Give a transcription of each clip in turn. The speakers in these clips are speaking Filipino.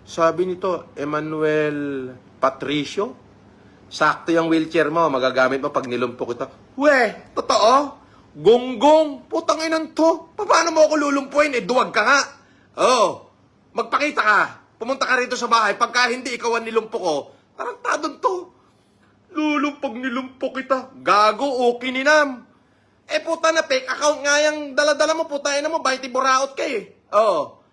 Sabi nito, Emmanuel Patricio, sakto yung wheelchair mo, magagamit mo pag nilumpok ito. We, totoo? Gonggong, putang inan to. Paano mo ako lulumpuin? Duwag ka nga. Oh, magpakita ka. Pumunta ka rito sa bahay. Pagka hindi ikaw ang nilumpok ko, tarantadon to. Pag nilumpok kita, gago o kininam. Puta na, fake account nga yung dala-dala mo, puta na mo, 20 buraot ka Oh.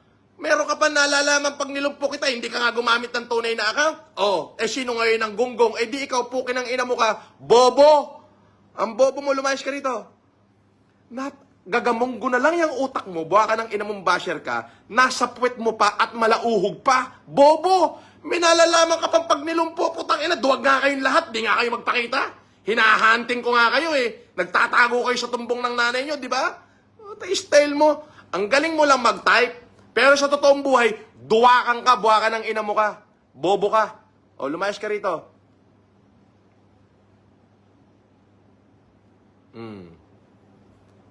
Meron ka pa nalalaman pag nilumpok kita, hindi ka nga gumamit ng tunay na account? Sino ngayon ang gonggong? Di ikaw pukin ng ina mo ka, bobo! Ang bobo mo, lumayas ka rito. Gagamonggo na lang yung utak mo, buha ka ng ina mong basher ka, nasa puwet mo pa at malauhog pa. Bobo! May nalalaman ka pang pag nilumpo, putang ina, duwag nga kayong lahat, di nga kayo magpakita. Hinahanting ko nga kayo Nagtatago kayo sa tumbong ng nanay nyo, di ba? Style mo. Ang galing mo lang mag-type. Pero sa totoong buhay, duwakan ka, buha ka ng ina mo ka. Bobo ka. Lumayas ka rito.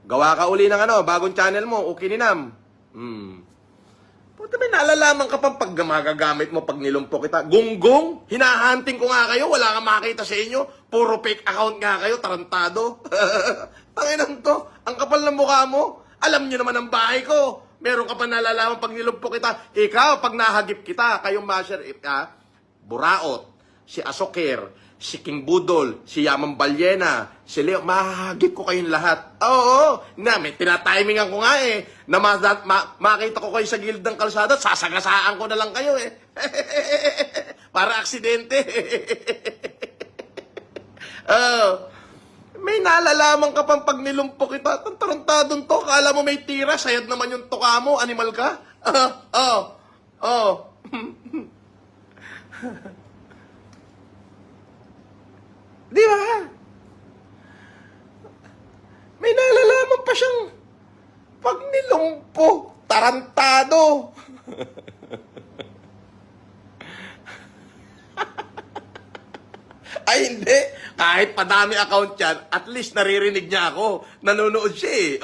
Gawa ka uli ng bagong channel mo, Ukininam. Puta, may nalalaman ka pang pag magagamit mo pag nilumpok kita. Gunggong, hinahanting ko nga kayo, wala kang makita sa inyo. Puro fake account nga kayo, tarantado. Tanginan to, ang kapal ng mukha mo. Alam nyo naman ang bahay ko. Meron ka pa nalalaman pag nilumpok kita. Ikaw, pag nahagip kita, kayong masher, Buraot, si Asokir, si King Budol, si Yaman Balyena, si Leo, mahagip ko kayong lahat. Oo, may tinatimingan ko nga na makita ko kayo sa gilid ng kalsada, sasagasaan ko na lang kayo Para aksidente. May nalalaman ka pang pag nilumpok kita. Tarantadon to. Kala mo may tira. Sayad naman yung tuka mo. Animal ka? Di ba? May nalalaman pa siyang pag nilumpok. Tarantado. Ay, hindi. Kahit padami account yan, at least naririnig niya ako. Nanonood siya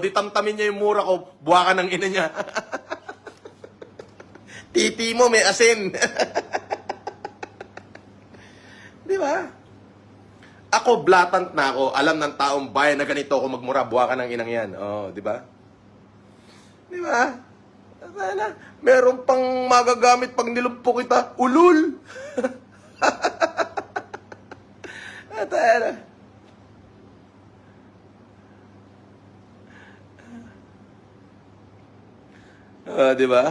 di tamtamin niya yung mura ko, buha ka ng ina niya. Titi mo, may asin. Di ba? Ako, blatant na ako. Alam ng taong bayan na ganito ako magmura, buha ka ng inang yan. Di ba? Di ba? Meron pang magagamit pag nilumpok kita. Ulul! Di ba?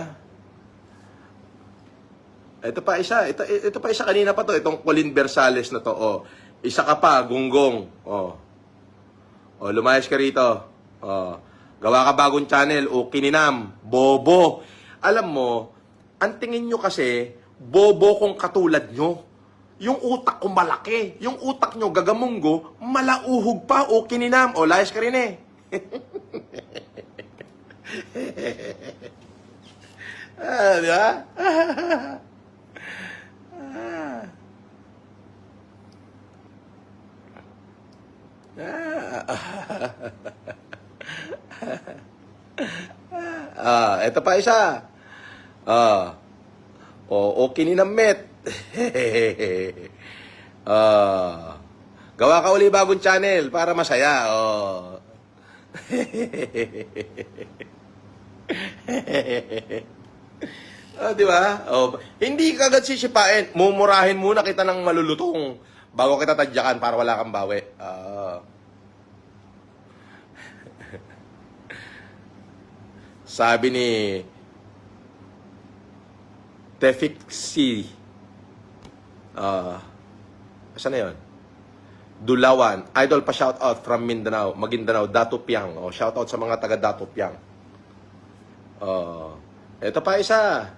Ito pa isa. Ito pa isa kanina pa to. Itong Colin Bersales na to. Isa ka pa, gunggong. Lumayas ka rito. Gawa ka bagong channel. Kininam. Bobo. Alam mo, ang tingin nyo kasi, bobo kong katulad nyo. Yung utak ko malaki. Yung utak nyo, gagamunggo, malauhog pa. Kininam. Layas ka rin di ba? Ito pa isa. Kininamit. Gawa ka uli bagong channel para masaya. Di ba? Hindi ka agad sisipain. Mumurahin muna kita ng malulutong bago kita tadyakan para wala kang bawi. Sabi ni Tefixi, saan na yun? Dulawan. Idol pa shoutout from Mindanao. Maguindanao. Datupiang. Shoutout sa mga taga Datupiang. Ito pa isa.